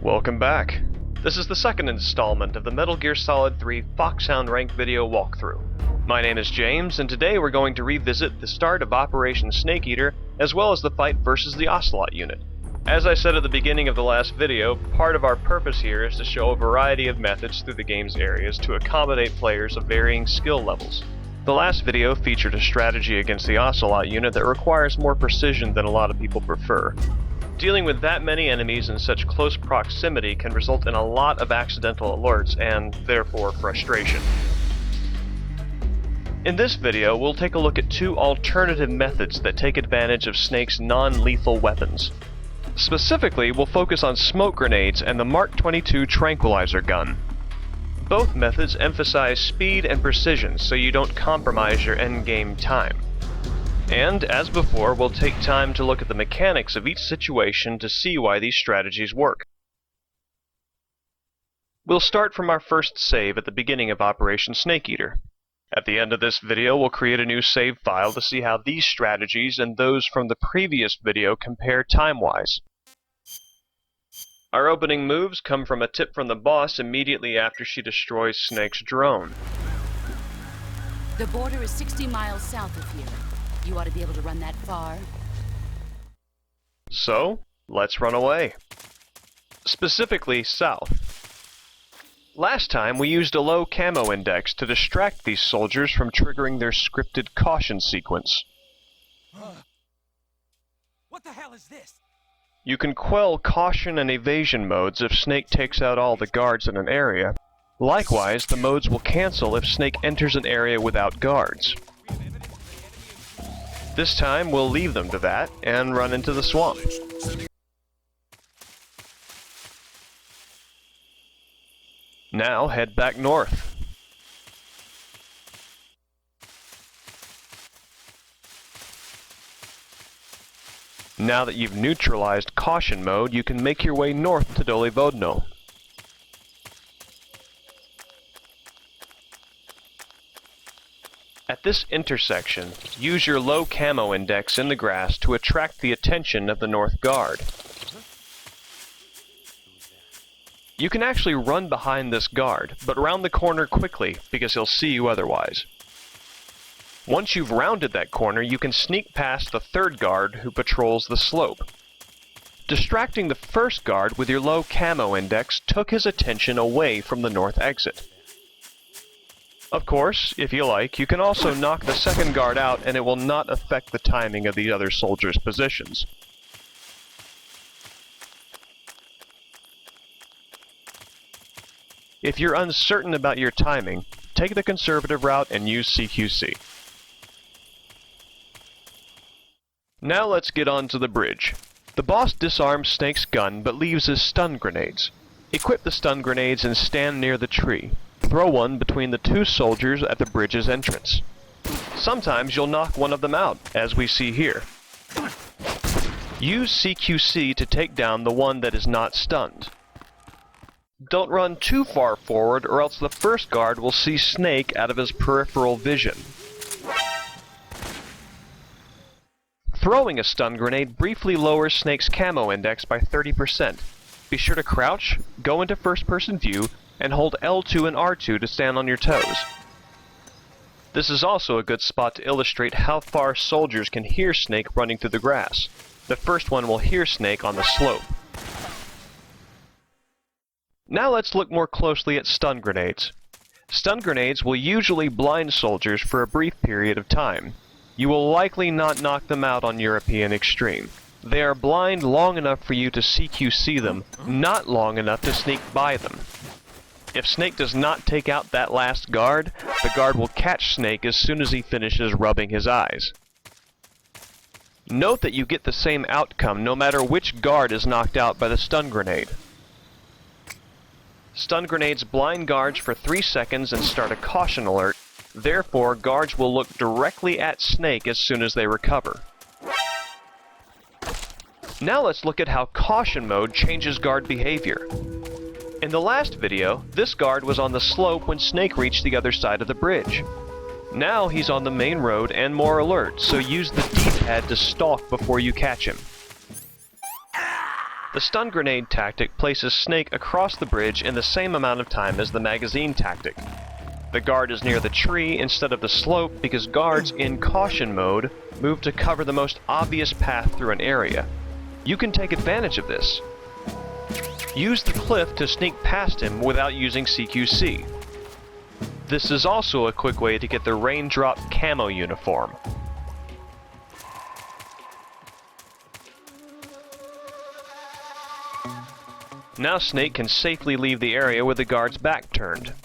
Welcome back. This is the second installment of the Metal Gear Solid 3 FOXHOUND Rank video walkthrough. My name is James, and today we're going to revisit the start of Operation Snake Eater, as well as the fight versus the Ocelot Unit. As I said at the beginning of the last video, part of our purpose here is to show a variety of methods through the game's areas to accommodate players of varying skill levels. The last video featured a strategy against the Ocelot Unit that requires more precision than a lot of people prefer. Dealing with that many enemies in such close proximity can result in a lot of accidental alerts and, therefore, frustration. In this video, we'll take a look at two alternative methods that take advantage of Snake's non-lethal weapons. Specifically, we'll focus on smoke grenades and the Mark 22 tranquilizer gun. Both methods emphasize speed and precision so you don't compromise your endgame time. And, as before, we'll take time to look at the mechanics of each situation to see why these strategies work. We'll start from our first save at the beginning of Operation Snake Eater. At the end of this video, we'll create a new save file to see how these strategies and those from the previous video compare time-wise. Our opening moves come from a tip from the boss immediately after she destroys Snake's drone. The border is 60 miles south of here. You ought to be able to run that far. So, let's run away. Specifically, south. Last time, we used a low camo index to distract these soldiers from triggering their scripted caution sequence. What the hell is this? You can quell caution and evasion modes if Snake takes out all the guards in an area. Likewise, the modes will cancel if Snake enters an area without guards. This time, we'll leave them to that and run into the swamp. Now head back north. Now that you've neutralized caution mode, you can make your way north to Dolivodno. At this intersection, use your low camo index in the grass to attract the attention of the North Guard. You can actually run behind this guard, but round the corner quickly, because he'll see you otherwise. Once you've rounded that corner, you can sneak past the third guard who patrols the slope. Distracting the first guard with your low camo index took his attention away from the north exit. Of course, if you like, you can also knock the second guard out and it will not affect the timing of the other soldiers' positions. If you're uncertain about your timing, take the conservative route and use CQC. Now let's get on to the bridge. The boss disarms Snake's gun but leaves his stun grenades. Equip the stun grenades and stand near the tree. Throw one between the two soldiers at the bridge's entrance. Sometimes you'll knock one of them out, as we see here. Use CQC to take down the one that is not stunned. Don't run too far forward or else the first guard will see Snake out of his peripheral vision. Throwing a stun grenade briefly lowers Snake's camo index by 30%. Be sure to crouch, go into first-person view, and hold L2 and R2 to stand on your toes. This is also a good spot to illustrate how far soldiers can hear Snake running through the grass. The first one will hear Snake on the slope. Now let's look more closely at stun grenades. Stun grenades will usually blind soldiers for a brief period of time. You will likely not knock them out on European Extreme. They are blind long enough for you to CQC them, not long enough to sneak by them. If Snake does not take out that last guard, the guard will catch Snake as soon as he finishes rubbing his eyes. Note that you get the same outcome no matter which guard is knocked out by the stun grenade. Stun grenades blind guards for 3 seconds and start a caution alert. Therefore, guards will look directly at Snake as soon as they recover. Now let's look at how caution mode changes guard behavior. In the last video, this guard was on the slope when Snake reached the other side of the bridge. Now he's on the main road and more alert, so use the D-pad to stalk before you catch him. The stun grenade tactic places Snake across the bridge in the same amount of time as the magazine tactic. The guard is near the tree instead of the slope because guards in caution mode move to cover the most obvious path through an area. You can take advantage of this. Use the cliff to sneak past him without using CQC. This is also a quick way to get the raindrop camo uniform. Now Snake can safely leave the area with the guard's back turned.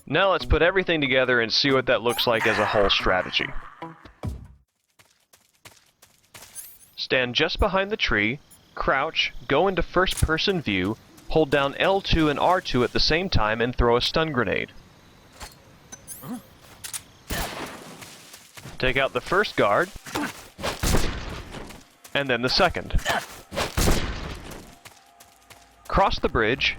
Now let's put everything together and see what that looks like as a whole strategy. Stand just behind the tree, crouch, go into first-person view, hold down L2 and R2 at the same time and throw a stun grenade. Take out the first guard, and then the second. Cross the bridge,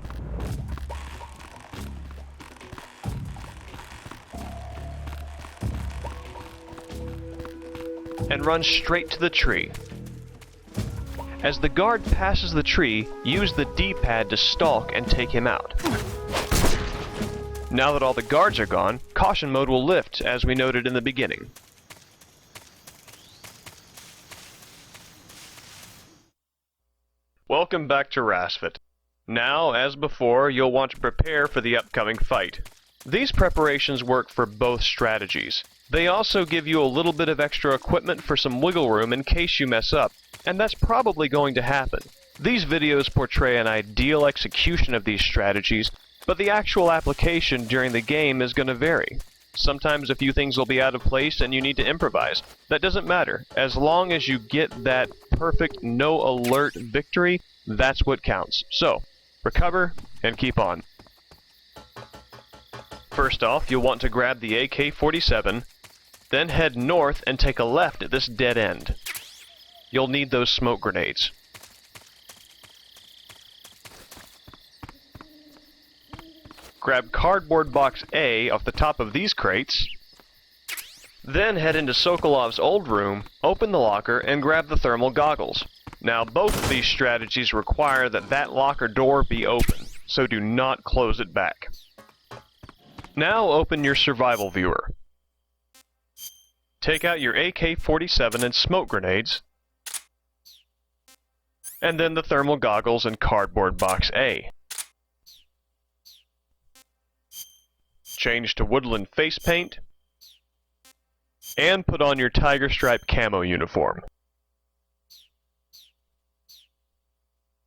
and run straight to the tree. As the guard passes the tree, use the D-pad to stalk and take him out. Now that all the guards are gone, caution mode will lift, as we noted in the beginning. Welcome back to Rasfit. Now, as before, you'll want to prepare for the upcoming fight. These preparations work for both strategies. They also give you a little bit of extra equipment for some wiggle room in case you mess up, and that's probably going to happen. These videos portray an ideal execution of these strategies, but the actual application during the game is going to vary. Sometimes a few things will be out of place and you need to improvise. That doesn't matter. As long as you get that perfect no alert victory, that's what counts. So, recover and keep on. First off, you'll want to grab the AK-47, then head north and take a left at this dead end. You'll need those smoke grenades. Grab cardboard box A off the top of these crates, then head into Sokolov's old room, open the locker, and grab the thermal goggles. Now, both of these strategies require that locker door be open, so do not close it back. Now open your survival viewer. Take out your AK-47 and smoke grenades, and then the thermal goggles and cardboard box A. Change to woodland face paint, and put on your tiger stripe camo uniform.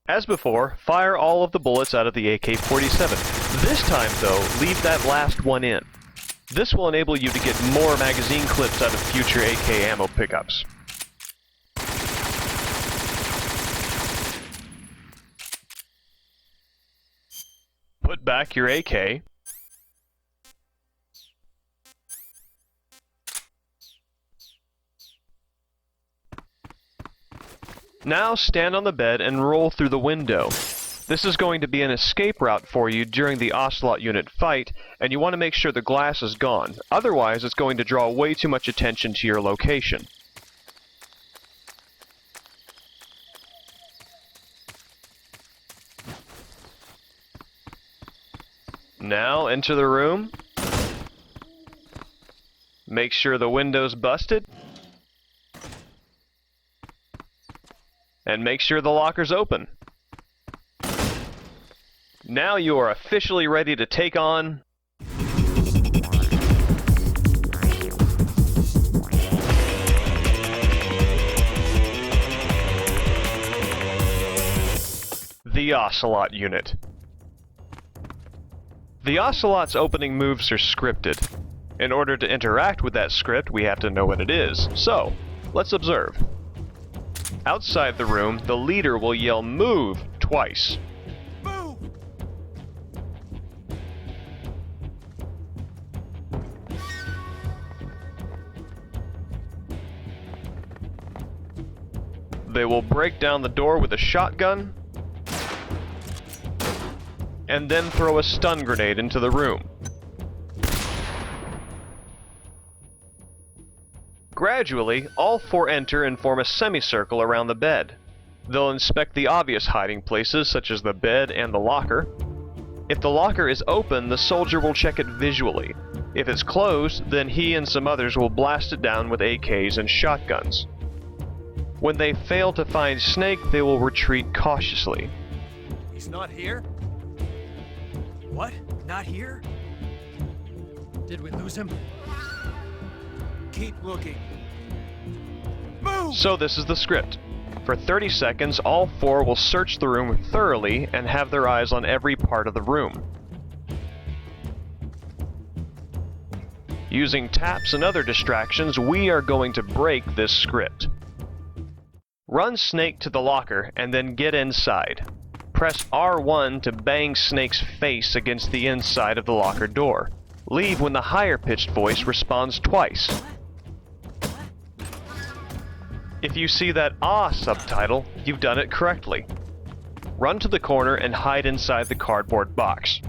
As before, fire all of the bullets out of the AK-47. This time, though, leave that last one in. This will enable you to get more magazine clips out of future AK ammo pickups. Put back your AK. Now stand on the bed and roll through the window. This is going to be an escape route for you during the Ocelot Unit fight, and you want to make sure the glass is gone. Otherwise, it's going to draw way too much attention to your location. Now enter the room. Make sure the window's busted. And make sure the locker's open. Now you are officially ready to take on the Ocelot Unit. The Ocelot's opening moves are scripted. In order to interact with that script, we have to know what it is. So, let's observe. Outside the room, the leader will yell "Move" twice. Move! They will break down the door with a shotgun, and then throw a stun grenade into the room. Gradually, all four enter and form a semicircle around the bed. They'll inspect the obvious hiding places, such as the bed and the locker. If the locker is open, the soldier will check it visually. If it's closed, then he and some others will blast it down with AKs and shotguns. When they fail to find Snake, they will retreat cautiously. He's not here? What? Not here? Did we lose him? Keep looking. Move! So this is the script. For 30 seconds, all four will search the room thoroughly and have their eyes on every part of the room. Using taps and other distractions, we are going to break this script. Run Snake to the locker and then get inside. Press R1 to bang Snake's face against the inside of the locker door. Leave when the higher-pitched voice responds twice. If you see that "Ah" subtitle, you've done it correctly. Run to the corner and hide inside the cardboard box.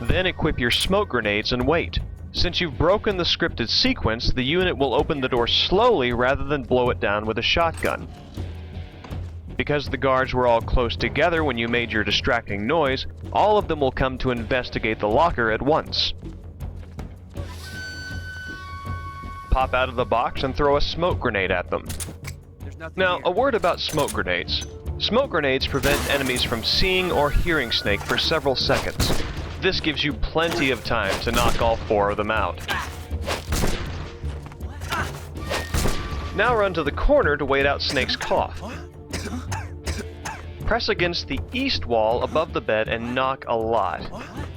Then equip your smoke grenades and wait. Since you've broken the scripted sequence, the unit will open the door slowly rather than blow it down with a shotgun. Because the guards were all close together when you made your distracting noise, all of them will come to investigate the locker at once. Pop out of the box and throw a smoke grenade at them. Now, a word about smoke grenades. Smoke grenades prevent enemies from seeing or hearing Snake for several seconds. This gives you plenty of time to knock all four of them out. Now run to the corner to wait out Snake's cough. Press against the east wall above the bed and knock a lot.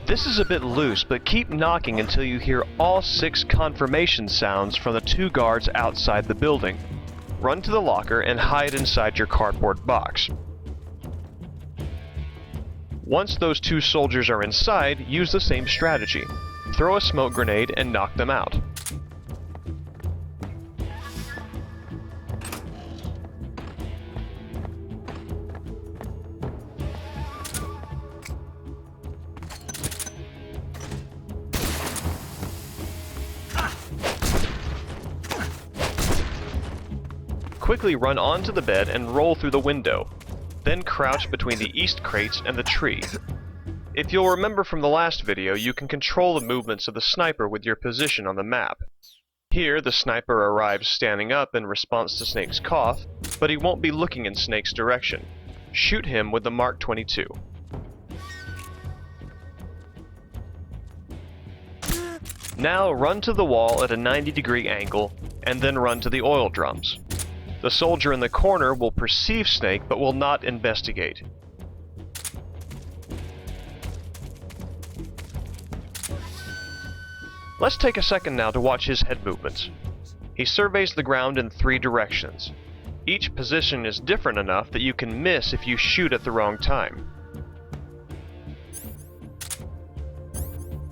This is a bit loose, but keep knocking until you hear all 6 confirmation sounds from the 2 guards outside the building. Run to the locker and hide inside your cardboard box. Once those 2 soldiers are inside, use the same strategy. Throw a smoke grenade and knock them out. Quickly run onto the bed and roll through the window. Then crouch between the east crates and the tree. If you'll remember from the last video, you can control the movements of the sniper with your position on the map. Here, the sniper arrives standing up in response to Snake's cough, but he won't be looking in Snake's direction. Shoot him with the Mark 22. Now run to the wall at a 90-degree angle, and then run to the oil drums. The soldier in the corner will perceive Snake but will not investigate. Let's take a second now to watch his head movements. He surveys the ground in 3 directions. Each position is different enough that you can miss if you shoot at the wrong time.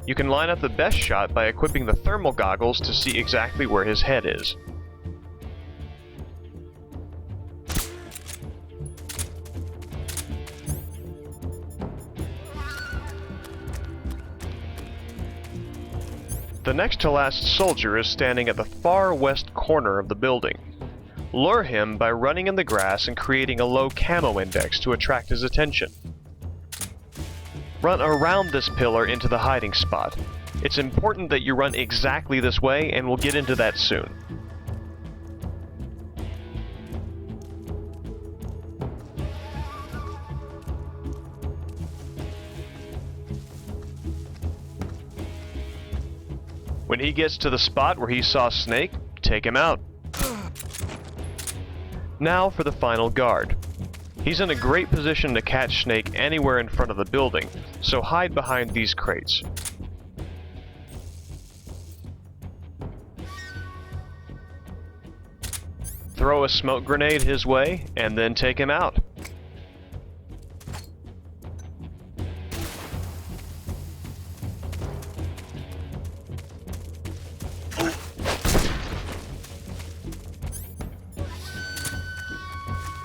You can line up the best shot by equipping the thermal goggles to see exactly where his head is. The next to last soldier is standing at the far west corner of the building. Lure him by running in the grass and creating a low camo index to attract his attention. Run around this pillar into the hiding spot. It's important that you run exactly this way, and we'll get into that soon. When he gets to the spot where he saw Snake, take him out. Now for the final guard. He's in a great position to catch Snake anywhere in front of the building, so hide behind these crates. Throw a smoke grenade his way, and then take him out.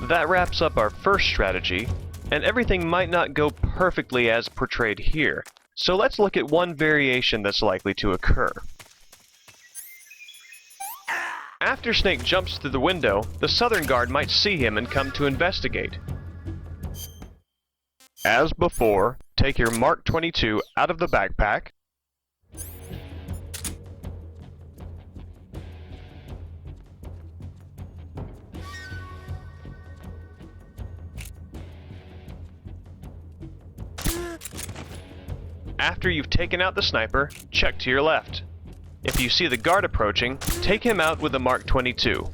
That wraps up our first strategy, and everything might not go perfectly as portrayed here, so let's look at one variation that's likely to occur. After Snake jumps through the window, the southern guard might see him and come to investigate. As before, take your Mark 22 out of the backpack. After you've taken out the sniper, check to your left. If you see the guard approaching, take him out with the Mark 22.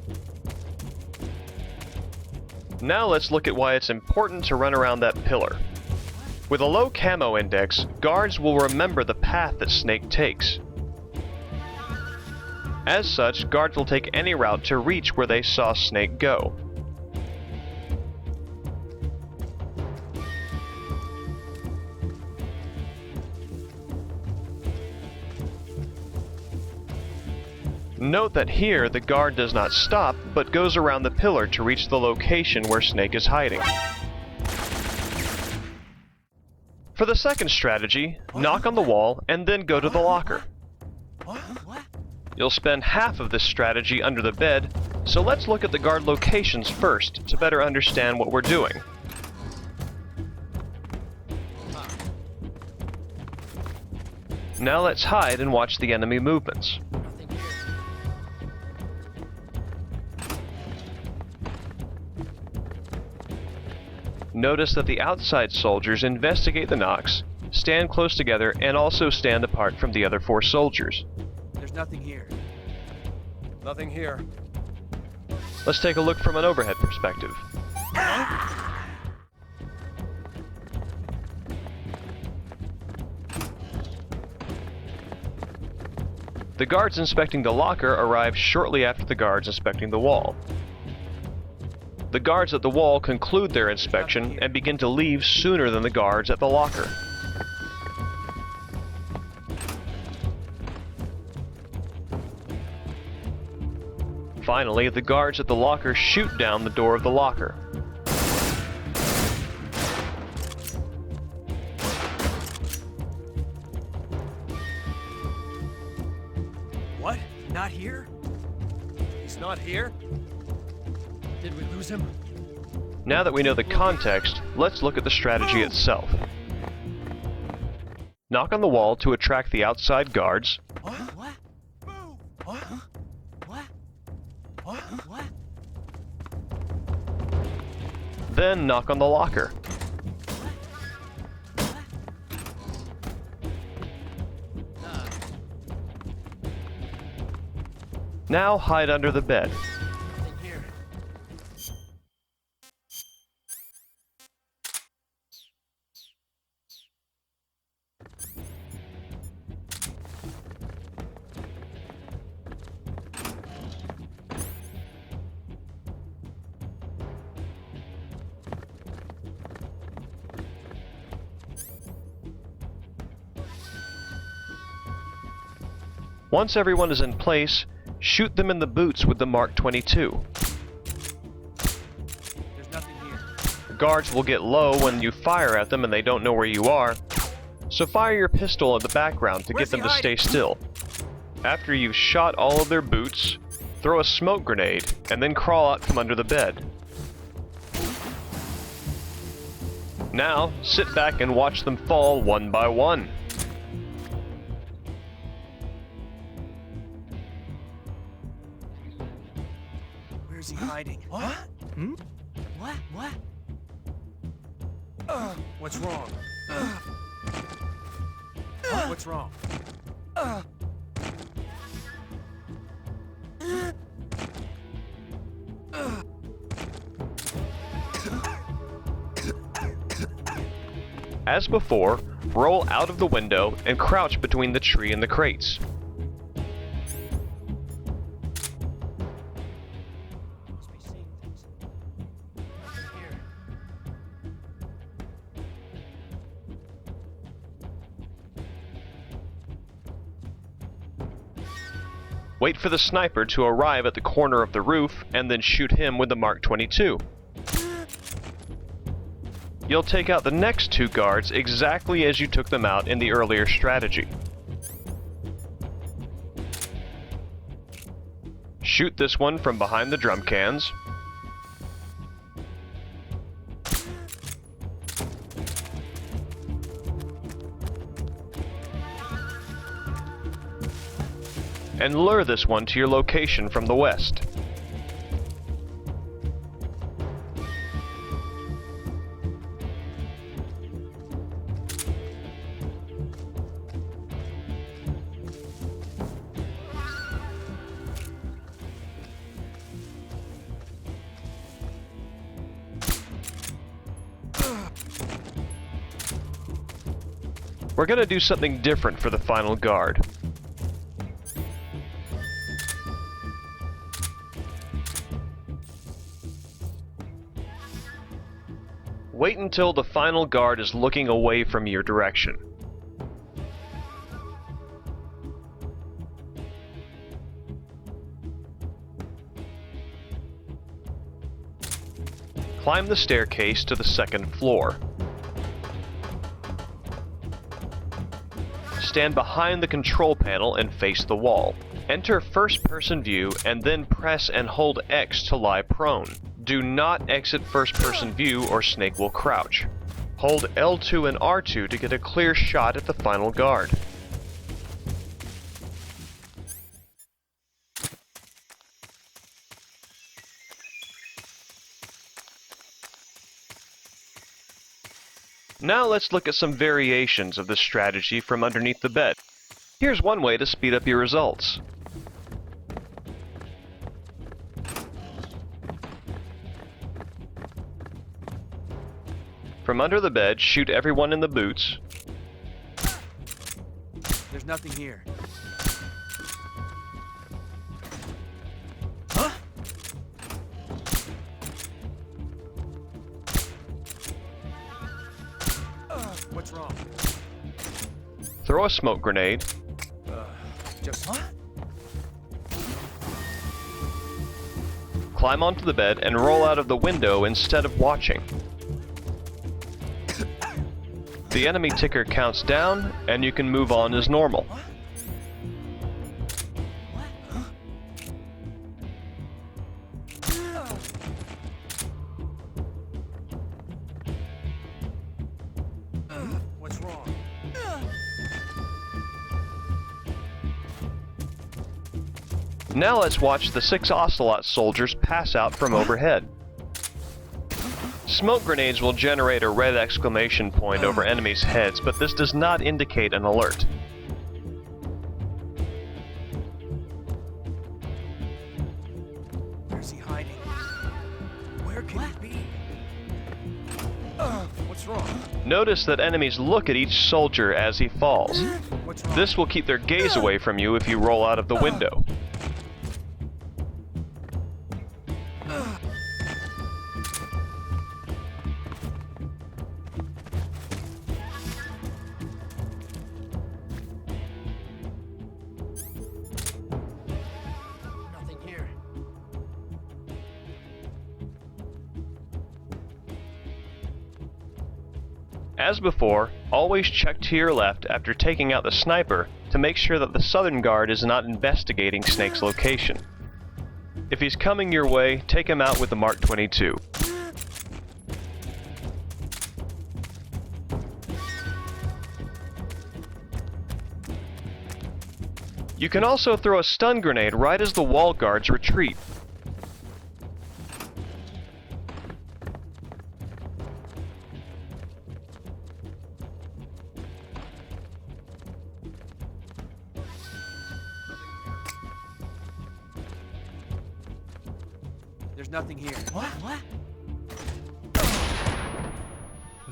Now let's look at why it's important to run around that pillar. With a low camo index, guards will remember the path that Snake takes. As such, guards will take any route to reach where they saw Snake go. Note that here the guard does not stop, but goes around the pillar to reach the location where Snake is hiding. For the second strategy, knock on the wall and then go to the locker. You'll spend half of this strategy under the bed, so let's look at the guard locations first to better understand what we're doing. Now let's hide and watch the enemy movements. Notice that the outside soldiers investigate the knocks, stand close together, and also stand apart from the other 4 soldiers. There's nothing here. Nothing here. Let's take a look from an overhead perspective. The guards inspecting the locker arrive shortly after the guards inspecting the wall. The guards at the wall conclude their inspection and begin to leave sooner than the guards at the locker. Finally, the guards at the locker shoot down the door of the locker. What? Not here? He's not here? Did we lose him? Now that we know the context, let's look at the strategy itself. Knock on the wall to attract the outside guards. What? What? What? What? What? Then knock on the locker. Now hide under the bed. Nothing here. Once everyone is in place, shoot them in the boots with the Mark 22. There's nothing here. Guards will get low when you fire at them and they don't know where you are, so fire your pistol in the background to get them to stay still. After you've shot all of their boots, throw a smoke grenade, and then crawl out from under the bed. Now, sit back and watch them fall one by one. Where's he hiding? What? Hmm? What? What? What's wrong? What's wrong? As before, roll out of the window and crouch between the tree and the crates. Must be seeing things. Nothing here. Wait for the sniper to arrive at the corner of the roof and then shoot him with the Mark 22. You'll take out the next 2 guards exactly as you took them out in the earlier strategy. Shoot this one from behind the drum cans. And lure this one to your location from the west. We're gonna do something different for the final guard. Wait until the final guard is looking away from your direction. Climb the staircase to the second floor. Stand behind the control panel and face the wall. Enter first-person view and then press and hold X to lie prone. Do not exit first-person view or Snake will crouch. Hold L2 and R2 to get a clear shot at the final guard. Now let's look at some variations of this strategy from underneath the bed. Here's one way to speed up your results. From under the bed, shoot everyone in the boots. There's nothing here. Huh? What's wrong? Throw a smoke grenade. Just what? Climb onto the bed and roll out of the window instead of watching. The enemy ticker counts down, and you can move on as normal. What's wrong? Now let's watch the 6 Ocelot soldiers pass out from overhead. Smoke grenades will generate a red exclamation point over enemies' heads, but this does not indicate an alert. Where's he hiding? Where can he be? What's wrong? Notice that enemies look at each soldier as he falls. What's wrong? This will keep their gaze away from you if you roll out of the window. Nothing here. As before, always check to your left after taking out the sniper to make sure that the southern guard is not investigating Snake's location. If he's coming your way, take him out with the Mark 22. You can also throw a stun grenade right as the wall guards retreat. There's nothing here. What?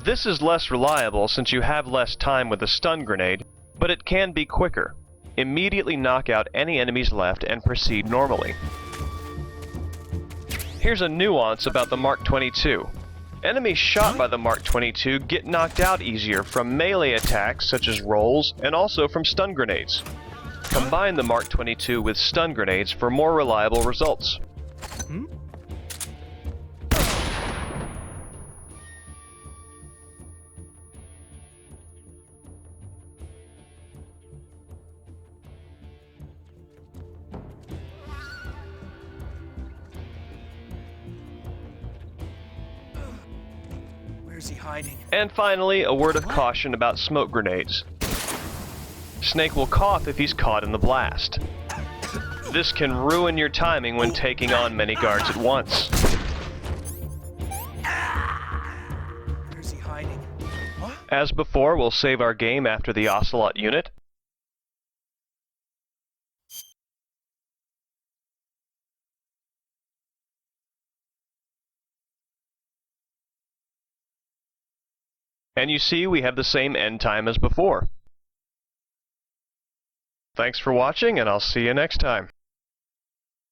This is less reliable since you have less time with a stun grenade, but it can be quicker. Immediately knock out any enemies left and proceed normally. Here's a nuance about the Mark 22. Enemies shot by the Mark 22 get knocked out easier from melee attacks such as rolls and also from stun grenades. Combine the Mark 22 with stun grenades for more reliable results. Where's he hiding? And finally, a word of caution about smoke grenades. Snake will cough if he's caught in the blast. This can ruin your timing when taking on many guards at once. Where's he hiding? What? As before, we'll save our game after the Ocelot Unit. And you see we have the same end time as before. Thanks for watching, and I'll see you next time.